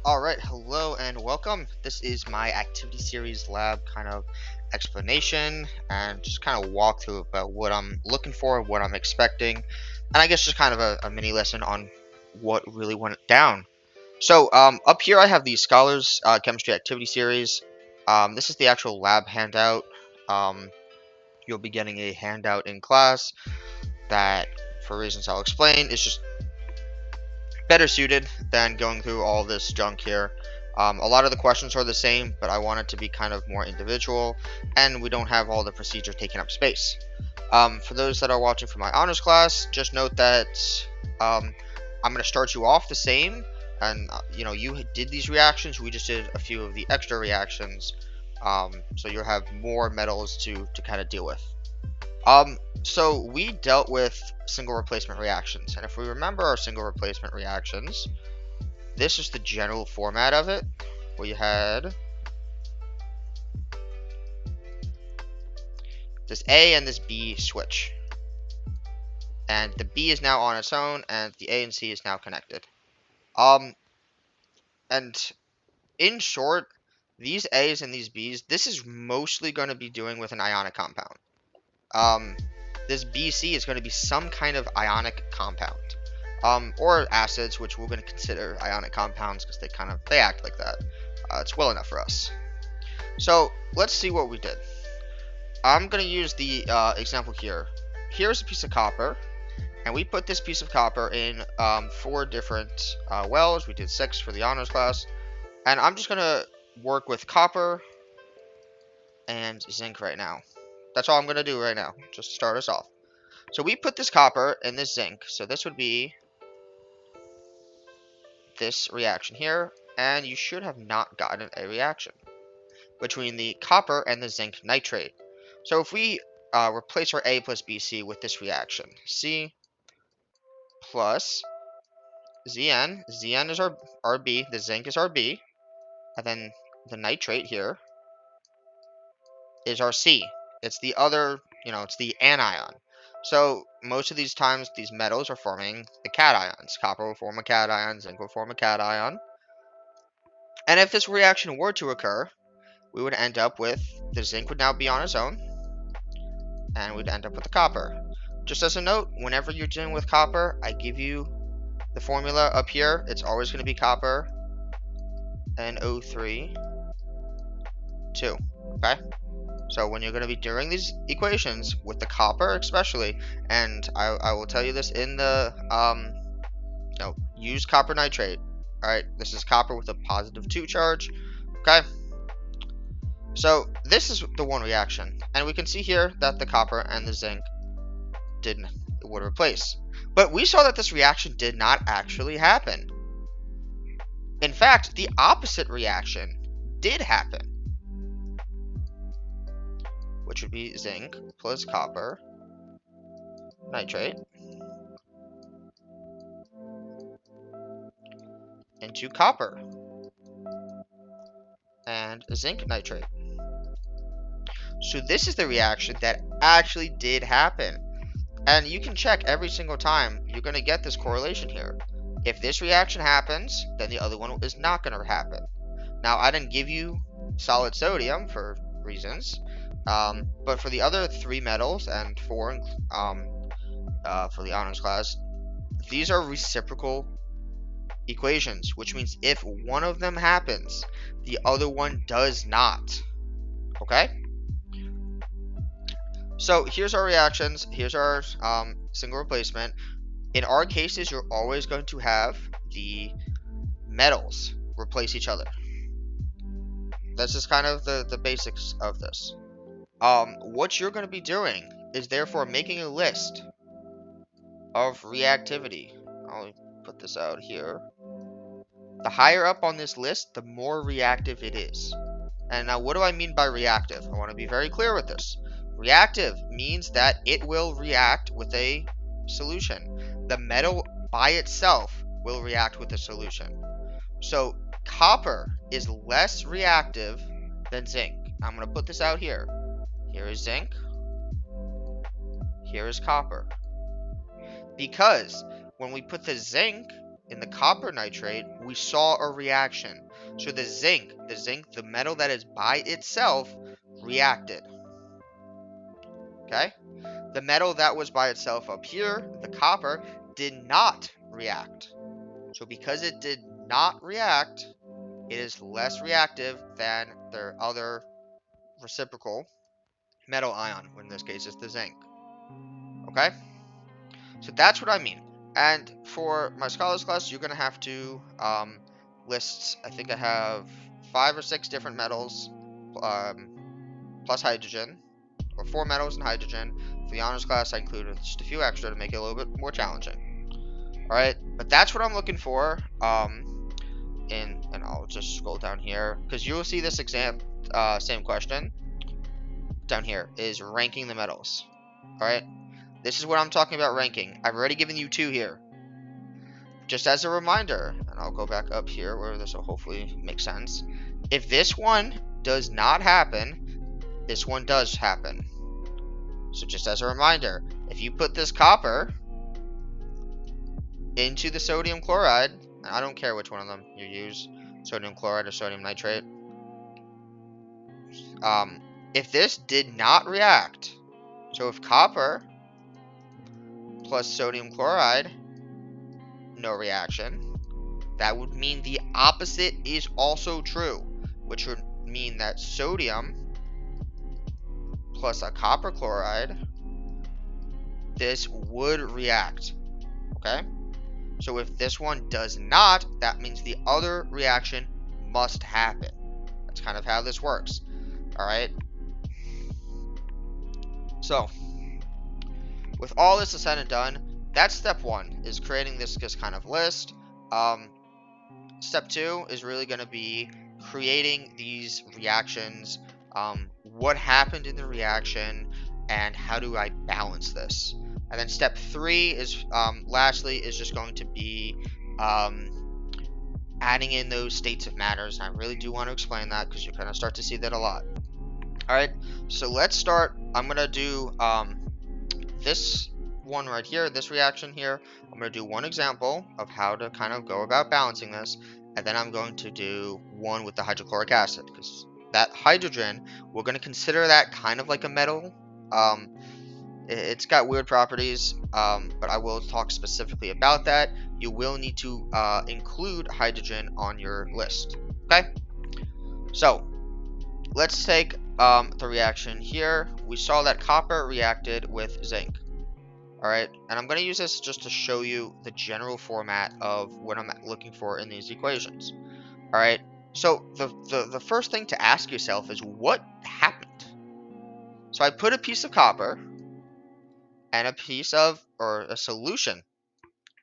Alright, hello and welcome. This is my activity series lab kind of explanation and just kind of walkthrough about what I'm looking for, what I'm expecting, and I guess just kind of a mini lesson on what really went down. So up here I have the Scholars Chemistry Activity Series. This is the actual lab handout. Um, you'll be getting a handout in class that, for reasons I'll explain, is just better suited than going through all this junk here. A lot of the questions are the same, but I want it to be kind of more individual, and we don't have all the procedure taking up space. For those that are watching from my honors class, just note that I'm going to start you off the same, and you did these reactions. We just did a few of the extra reactions, so you'll have more metals to kind of deal with. So we dealt with single replacement reactions, and if we remember our single replacement reactions, this is the general format of it, where you had this A and this B switch. And the B is now on its own, and the A and C is now connected. And in short, these A's and these B's, this is mostly going to be doing with an ionic compound. This BC is going to be some kind of ionic compound. Or acids, which we're going to consider ionic compounds because they act like that. It's well enough for us. So let's see what we did. I'm going to use the example here. Here's a piece of copper, and we put this piece of copper in 4 different wells. We did 6 for the honors class, and I'm just going to work with copper and zinc right now. That's all I'm going to do right now, just to start us off. So we put this copper and this zinc, so this would be this reaction here, and you should have not gotten a reaction between the copper and the zinc nitrate. So if we replace our A plus BC with this reaction, C plus Zn, Zn is our Rb, the zinc is Rb, and then the nitrate here is our C. It's the other, it's the anion. So most of these times, these metals are forming the cations. Copper will form a cation, zinc will form a cation. And if this reaction were to occur, we would end up with the zinc would now be on its own, and we'd end up with the copper. Just as a note, whenever you're dealing with copper, I give you the formula up here. It's always going to be copper NO3 2. Okay? So when you're going to be doing these equations with the copper especially, and I will tell you this in the use copper nitrate. Alright, this is copper with a positive 2 charge. Okay? So this is the one reaction, and we can see here that the copper and the zinc would replace. But we saw that this reaction did not actually happen. In fact, the opposite reaction did happen, which would be zinc plus copper nitrate into copper and zinc nitrate. So this is the reaction that actually did happen. And you can check every single time, you're going to get this correlation here. If this reaction happens, then the other one is not going to happen. Now, I didn't give you solid sodium for reasons, but for the other 3 metals and 4 for the honors class, these are reciprocal equations, which means if one of them happens, the other one does not. Okay? So here's our reactions. Here's our single replacement. In our cases, you're always going to have the metals replace each other. This is kind of the basics of this. What you're going to be doing is therefore making a list of reactivity. I'll put this out here. The higher up on this list, the more reactive it is. And now what do I mean by reactive? I want to be very clear with this. Reactive means that it will react with a solution. The metal by itself will react with a solution. So copper is less reactive than zinc. I'm going to put this out here. Here is zinc. Here is copper. Because when we put the zinc in the copper nitrate, we saw a reaction. So the zinc, the metal that is by itself, reacted. Okay? The metal that was by itself up here, the copper, did not react. So because it did not react, it is less reactive than their other reciprocal metal ion, in this case it's the zinc. Okay? So that's what I mean. And for my scholars class, you're going to have to list, I think I have 5 or 6 different metals plus hydrogen, or 4 metals and hydrogen. For the honors class, I included just a few extra to make it a little bit more challenging. Alright, but that's what I'm looking for. And I'll just scroll down here, because you will see this same question down here, is ranking the metals. Alright, this is what I'm talking about ranking. I've already given you 2 here. Just as a reminder, and I'll go back up here where this will hopefully make sense. If this one does not happen, this one does happen. So just as a reminder, if you put this copper into the sodium chloride, and I don't care which one of them you use, sodium chloride or sodium nitrate, if this did not react, so if copper plus sodium chloride, no reaction, that would mean the opposite is also true, which would mean that sodium plus a copper chloride, this would react. Okay? So if this one does not, that means the other reaction must happen. That's kind of how this works. Alright? So, with all this said and done, that's step 1, is creating this kind of list. Step 2 is really going to be creating these reactions, what happened in the reaction, and how do I balance this. And then step 3 is, lastly, is just going to be adding in those states of matters. And I really do want to explain that because you're going to start to see that a lot. Alright, so let's start. I'm going to do this one right here, this reaction here. I'm going to do one example of how to kind of go about balancing this. And then I'm going to do one with the hydrochloric acid, because that hydrogen, we're going to consider that kind of like a metal. It's got weird properties, but I will talk specifically about that. You will need to include hydrogen on your list. Okay? So, let's take the reaction here. We saw that copper reacted with zinc. Alright, and I'm going to use this just to show you the general format of what I'm looking for in these equations. Alright, so the first thing to ask yourself is, what happened? So I put a piece of copper and a piece of, or a solution.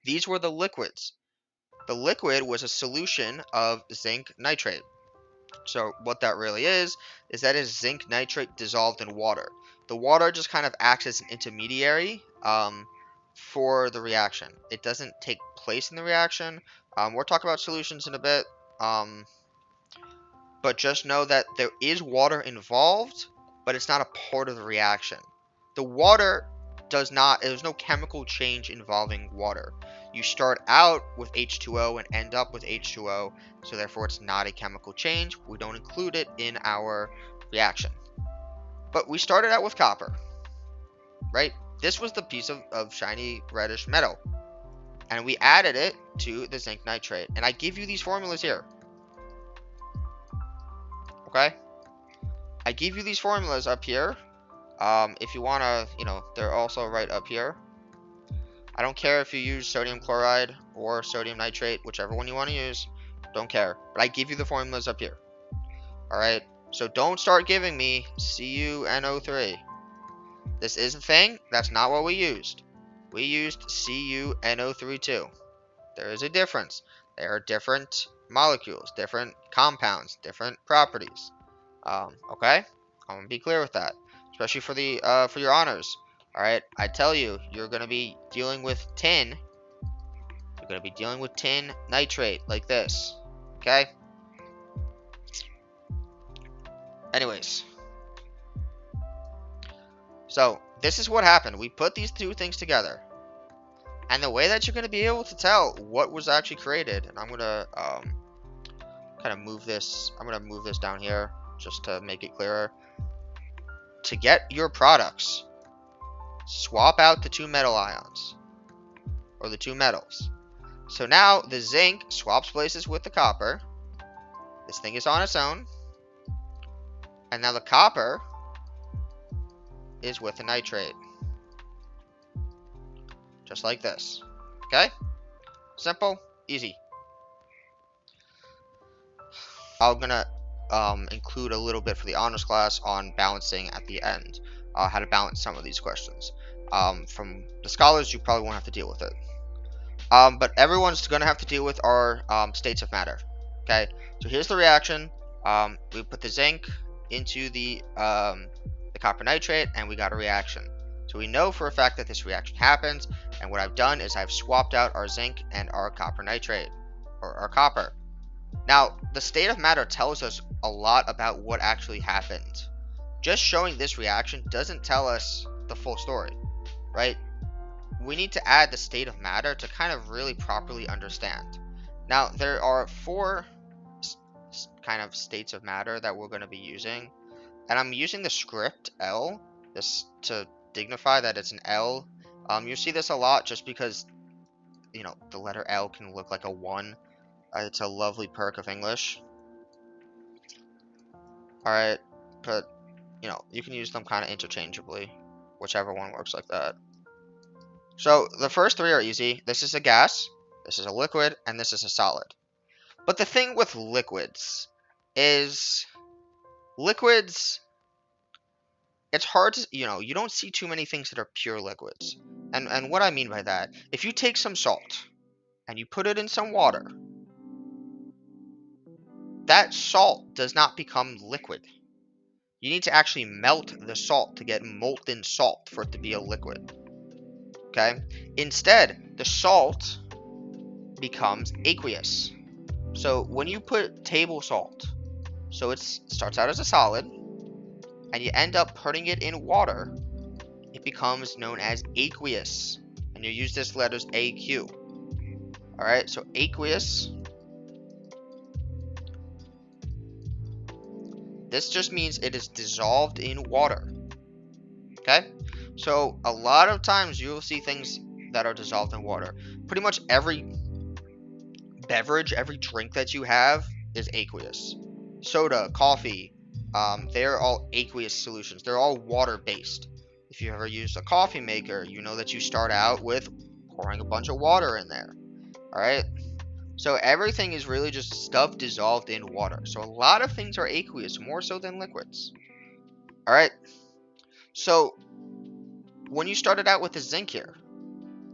These were the liquids. The liquid was a solution of zinc nitrate. So what that really is that is zinc nitrate dissolved in water. The water just kind of acts as an intermediary for the reaction. It doesn't take place in the reaction. We'll talk about solutions in a bit. But just know that there is water involved, but it's not a part of the reaction. The water does not, there's no chemical change involving water. You start out with H2O and end up with H2O, so therefore it's not a chemical change. We don't include it in our reaction. But we started out with copper, right? This was the piece of shiny reddish metal, and we added it to the zinc nitrate. And I give you these formulas here. Okay? I give you these formulas up here. If you want to, they're also right up here. I don't care if you use sodium chloride or sodium nitrate, whichever one you want to use. Don't care. But I give you the formulas up here. Alright? So don't start giving me CuNO3. This is a thing. That's not what we used. We used CuNO3 too. There is a difference. There are different molecules, different compounds, different properties. Okay? I'm going to be clear with that. Especially for your honors. Alright, I tell you, you're going to be dealing with tin. You're going to be dealing with tin nitrate, like this. Okay? Anyways. So, this is what happened. We put these two things together. And the way that you're going to be able to tell what was actually created, and I'm going to kind of move this, I'm going to move this down here just to make it clearer. To get your products, swap out the 2 metal ions, or the 2 metals. So now the zinc swaps places with the copper. This thing is on its own. And now the copper is with the nitrate. Just like this. Okay? Simple, easy. I'm gonna include a little bit for the honors class on balancing at the end. How to balance some of these questions. From the scholars, you probably won't have to deal with it. But everyone's gonna have to deal with our states of matter. Okay? So here's the reaction. We put the zinc into the copper nitrate, and we got a reaction. So we know for a fact that this reaction happens, and what I've done is I've swapped out our zinc and our copper nitrate, or our copper. Now, the state of matter tells us a lot about what actually happened. Just showing this reaction doesn't tell us the full story, right? We need to add the state of matter to kind of really properly understand. Now, there are 4 kind of states of matter that we're going to be using, and I'm using the script L this to dignify that it's an L. You see this a lot just because, you know, the letter L can look like a 1. It's a lovely perk of English. Alright, but, you know, you can use them kind of interchangeably, whichever one works like that. So, the first 3 are easy. This is a gas, this is a liquid, and this is a solid. But the thing with liquids is, liquids, it's hard to, you know, you don't see too many things that are pure liquids. And what I mean by that, if you take some salt and you put it in some water, that salt does not become liquid. You need to actually melt the salt to get molten salt for it to be a liquid. Okay? Instead, the salt becomes aqueous. So when you put table salt, so it starts out as a solid, and you end up putting it in water, it becomes known as aqueous. And you use this letters AQ. Alright, so aqueous. This just means it is dissolved in water. Okay? So a lot of times you'll see things that are dissolved in water. Pretty much every beverage, every drink that you have is aqueous. Soda, coffee, they're all aqueous solutions. They're all water-based. If you ever used a coffee maker, you know that you start out with pouring a bunch of water in there. Alright? So everything is really just stuff dissolved in water. So a lot of things are aqueous, more so than liquids. Alright? So when you started out with the zinc here,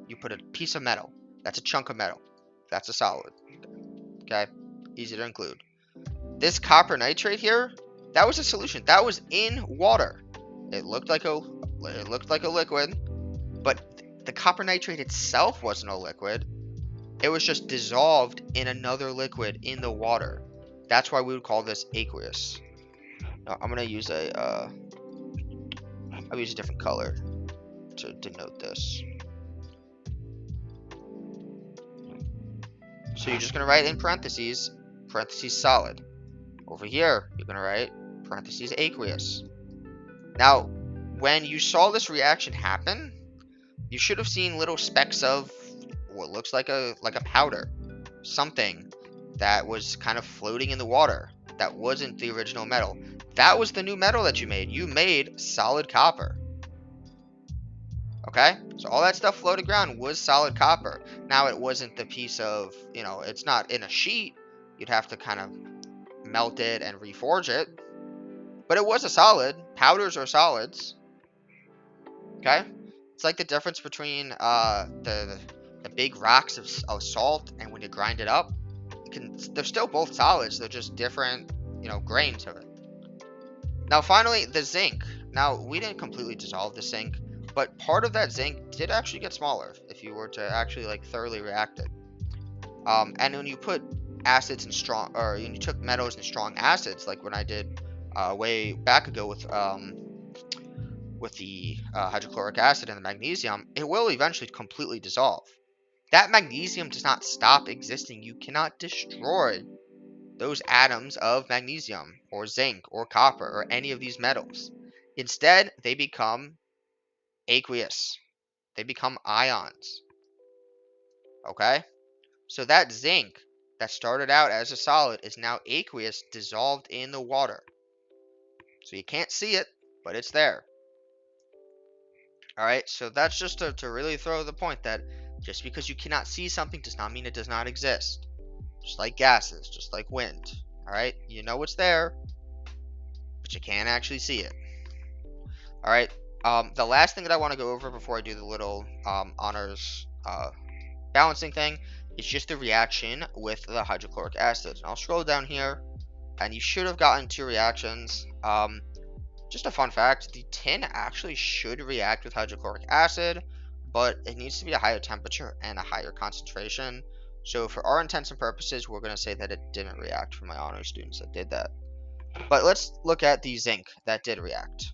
you put a piece of metal. That's a chunk of metal. That's a solid. Okay? Easy to include. This copper nitrate here, that was a solution. That was in water. It looked like a liquid, but the copper nitrate itself wasn't a liquid. It was just dissolved in another liquid in the water. That's why we would call this aqueous. Now, I'm gonna use I'll use a different color to denote this. So you're just gonna write in parentheses solid. Over here, you're gonna write parentheses aqueous. Now, when you saw this reaction happen, you should have seen little specks of what looks like a powder, something that was kind of floating in the water. That wasn't the original metal. That was the new metal that you made. You made solid copper. Okay? So all that stuff floating around was solid copper. Now it wasn't the piece of, you know, it's not in a sheet. You'd have to kind of melt it and reforge it. But it was a solid. Powders are solids. Okay? It's like the difference between the big rocks of salt, and when you grind it up, they're still both solids. They're just different, you know, grains of it. Now, finally, the zinc. Now, we didn't completely dissolve the zinc, but part of that zinc did actually get smaller if you were to actually like thoroughly react it. And when you put acids and when you took metals and strong acids, like when I did way back ago with the hydrochloric acid and the magnesium, it will eventually completely dissolve. that magnesium does not stop existing. You cannot destroy those atoms of magnesium or zinc or copper or any of these metals. Instead, they become aqueous. They become ions. Okay? So that zinc that started out as a solid is now aqueous, dissolved in the water. So you can't see it, but it's there. Alright, so that's just to really throw the point that just because you cannot see something does not mean it does not exist. Just like gases, just like wind. Alright, you know it's there, but you can't actually see it. Alright, the last thing that I want to go over before I do the little honors balancing thing is just the reaction with the hydrochloric acid. And I'll scroll down here, and you should have gotten 2 reactions. Just a fun fact, the tin actually should react with hydrochloric acid, but it needs to be a higher temperature and a higher concentration. So for our intents and purposes, we're going to say that it didn't react for my honors students that did that. But let's look at the zinc that did react.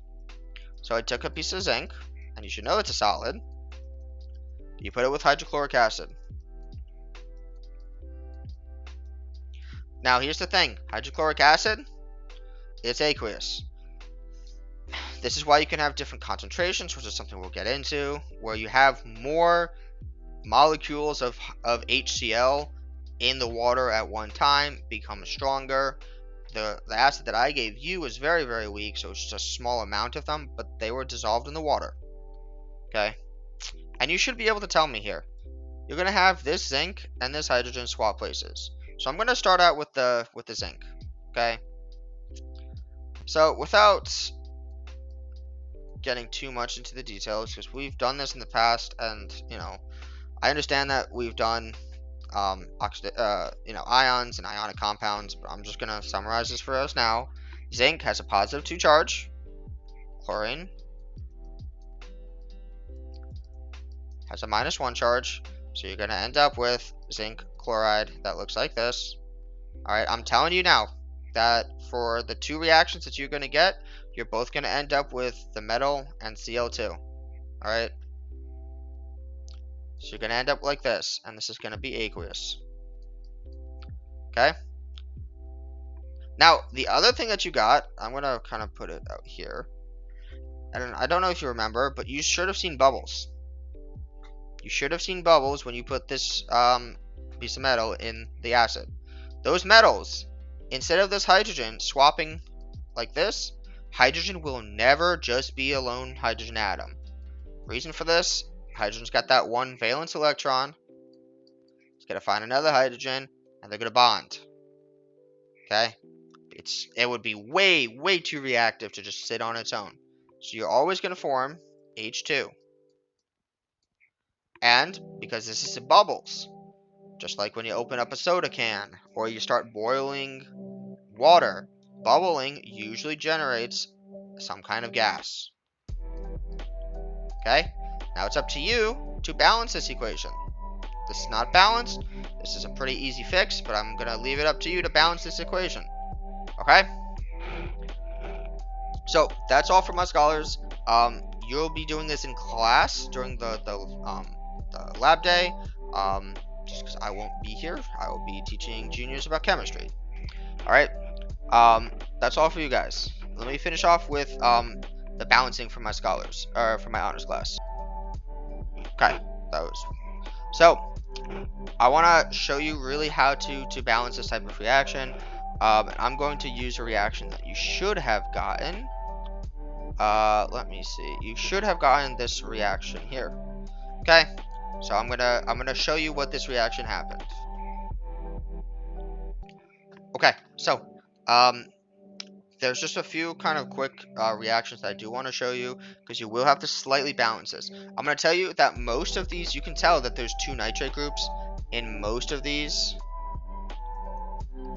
So I took a piece of zinc, and you should know it's a solid. You put it with hydrochloric acid. Now here's the thing, hydrochloric acid, it's aqueous. This is why you can have different concentrations, which is something we'll get into, where you have more molecules of HCl in the water at one time, become stronger. The acid that I gave you was very, very weak, so it's just a small amount of them, but they were dissolved in the water. Okay? And you should be able to tell me here. You're going to have this zinc and this hydrogen swap places. So I'm going to start out with the zinc. Okay? So without getting too much into the details, because we've done this in the past, and you know, I understand that we've done ions and ionic compounds, but I'm just gonna summarize this for us now. Zinc has a positive 2 charge. Chlorine has a -1 charge, so you're gonna end up with zinc chloride that looks like this. Alright, I'm telling you now that for the 2 reactions that you're gonna get, you're both going to end up with the metal and Cl2. Alright? So you're going to end up like this, and this is going to be aqueous. Okay? Now, the other thing that you got, I'm going to kind of put it out here. I don't know if you remember, but you should have seen bubbles. You should have seen bubbles when you put this piece of metal in the acid. Those metals, instead of this hydrogen swapping like this, hydrogen will never just be a lone hydrogen atom. Reason for this, hydrogen's got that 1 valence electron. It's going to find another hydrogen, and they're going to bond. Okay? It would be way, way too reactive to just sit on its own. So you're always going to form H2. And because this is bubbles, just like when you open up a soda can, or you start boiling water, bubbling usually generates some kind of gas. Okay? Now it's up to you to balance this equation. This is not balanced. This is a pretty easy fix, but I'm going to leave it up to you to balance this equation. Okay? So, that's all from us scholars. You'll be doing this in class during the lab day. Just because I won't be here. I will be teaching juniors about chemistry. Alright? That's all for you guys. Let me finish off with the balancing for my scholars, or for my honors class. Okay, so I want to show you really how to balance this type of reaction. I'm going to use a reaction that you should have gotten. Let me see. You should have gotten this reaction here. Okay, so I'm gonna show you what this reaction happened. Okay, so there's just a few kind of quick reactions that I do want to show you, because you will have to slightly balance this. I'm going to tell you that most of these, you can tell that there's 2 nitrate groups in most of these.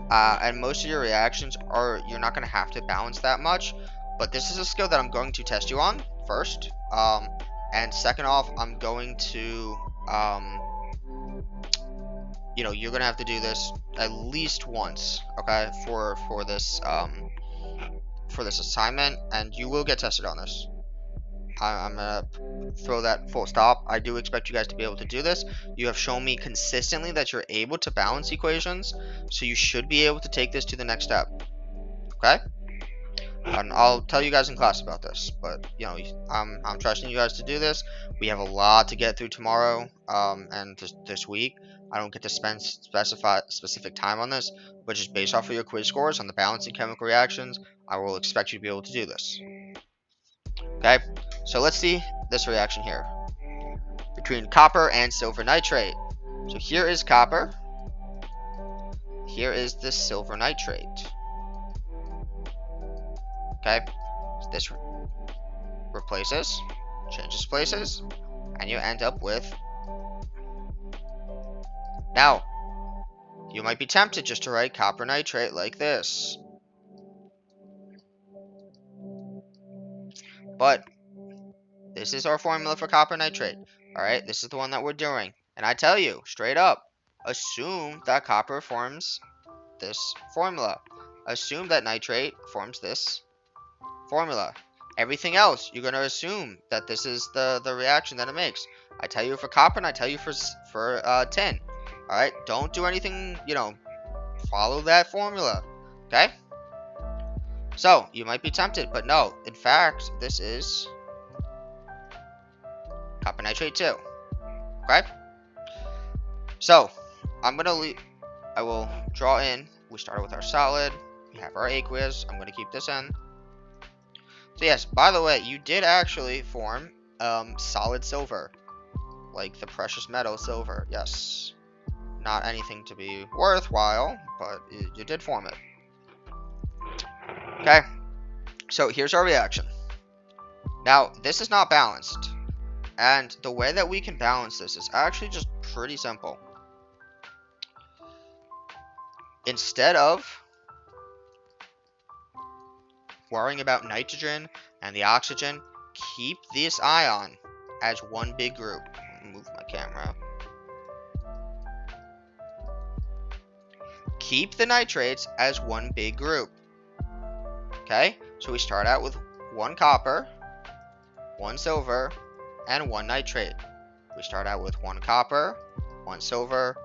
And most of your reactions you're not going to have to balance that much. But this is a skill that I'm going to test you on first. And second off, I'm going to, you're going to have to do this at least once, okay, for this assignment, and you will get tested on this. I'm gonna throw that full stop. I do expect you guys to be able to do this. You have shown me consistently that you're able to balance equations, so you should be able to take this to the next step. Okay? And I'll tell you guys in class about this, but you know, I'm trusting you guys to do this. We have a lot to get through tomorrow, and this week. I don't get to spend specific time on this, but just based off of your quiz scores on the balancing chemical reactions, I will expect you to be able to do this. Okay, so let's see this reaction here between copper and silver nitrate. So here is copper. Here is the silver nitrate. Okay, so this replaces, changes places, and you end up with. Now, you might be tempted just to write copper nitrate like this. But this is our formula for copper nitrate. Alright, this is the one that we're doing. And I tell you, straight up, assume that copper forms this formula. Assume that nitrate forms this formula. Everything else, you're going to assume that this is the reaction that it makes. I tell you for copper, and I tell you for tin. Alright, don't do anything, you know, follow that formula. Okay? So, you might be tempted, but no. In fact, this is copper nitrate 2. Okay? So, I will draw in. We started with our solid. We have our aqueous. I'm going to keep this in. So yes, by the way, you did actually form solid silver. Like the precious metal silver. Yes. Not anything to be worthwhile, but you did form it. Okay. So here's our reaction. Now, this is not balanced. And the way that we can balance this is actually just pretty simple. Instead of worrying about nitrogen and the oxygen, keep this ion as one big group. Move my camera. Keep the nitrates as one big group. Okay? So we start out with 1 copper, 1 silver, and 1 nitrate. We start out with 1 copper, 1 silver,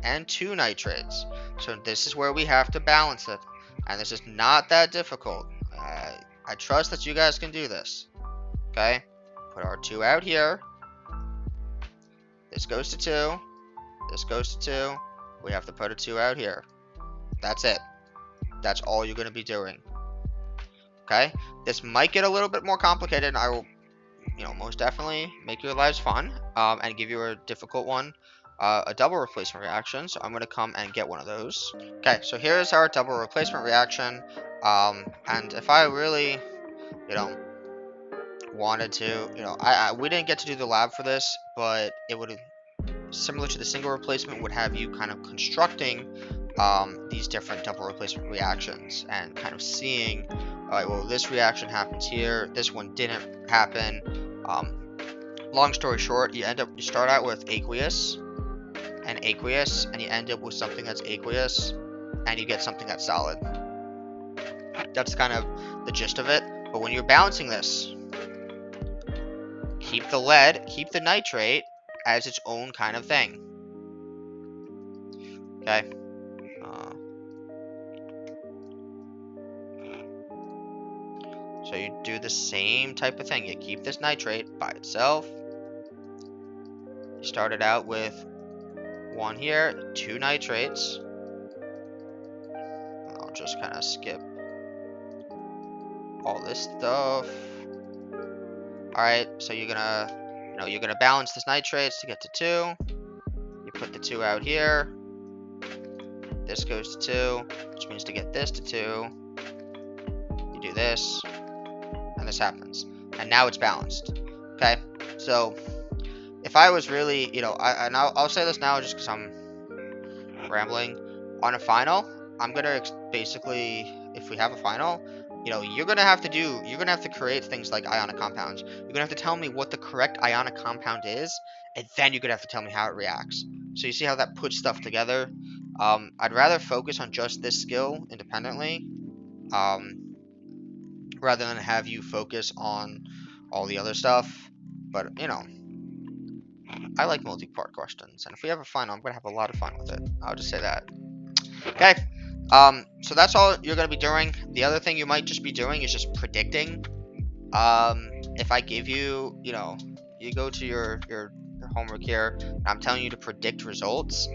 and 2 nitrates. So this is where we have to balance it. And this is not that difficult. I trust that you guys can do this. Okay? Put our 2 out here. This goes to 2. This goes to 2. We have to put a 2 out here. That's it. That's all you're going to be doing. Okay? This might get a little bit more complicated, and I will, you know, most definitely make your lives fun, and give you a difficult one, a double replacement reaction. So I'm going to come and get one of those. Okay, so here's our double replacement reaction. And if I really, you know, wanted to, you know, we didn't get to do the lab for this, but it would, similar to the single replacement, would have you kind of constructing these different double replacement reactions and kind of seeing, alright, well, this reaction happens here, this one didn't happen. Long story short, you start out with aqueous, and you end up with something that's aqueous, and you get something that's solid. That's kind of the gist of it. But when you're balancing this, keep the lead, keep the nitrate as its own kind of thing. Okay. So you do the same type of thing. You keep this nitrate by itself. You started out with 1 here, 2 nitrates. I'll just kind of skip all this stuff. Alright, so you're gonna balance this nitrates to get to 2. You put the 2 out here. This goes to 2, which means to get this to 2, you do this, and this happens. And now it's balanced. Okay, so if I was really, you know, I'll say this now just because I'm rambling. On a final, I'm gonna basically, if we have a final, you know, you're gonna have to create things like ionic compounds. You're gonna have to tell me what the correct ionic compound is, and then you're gonna have to tell me how it reacts. So you see how that puts stuff together. I'd rather focus on just this skill independently, rather than have you focus on all the other stuff. But, you know, I like multi-part questions, and if we have a final, I'm gonna have a lot of fun with it. I'll just say that. Okay. So that's all you're gonna be doing. The other thing you might just be doing is just predicting. If I give you, you know, you go to your homework here, and I'm telling you to predict results.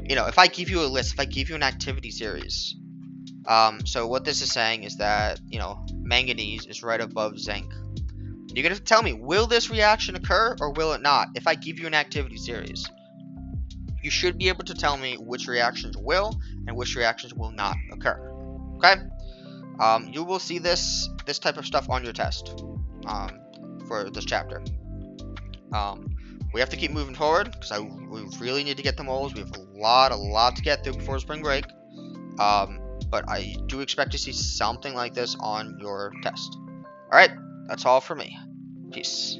You know, if I give you a list, if I give you an activity series, so what this is saying is that, you know, manganese is right above zinc. You're gonna tell me, will this reaction occur or will it not? If I give you an activity series, you should be able to tell me which reactions will and which reactions will not occur. Okay? You will see this type of stuff on your test for this chapter. We have to keep moving forward because we really need to get the moles. We have a lot to get through before spring break. But I do expect to see something like this on your test. All right, that's all for me. Peace.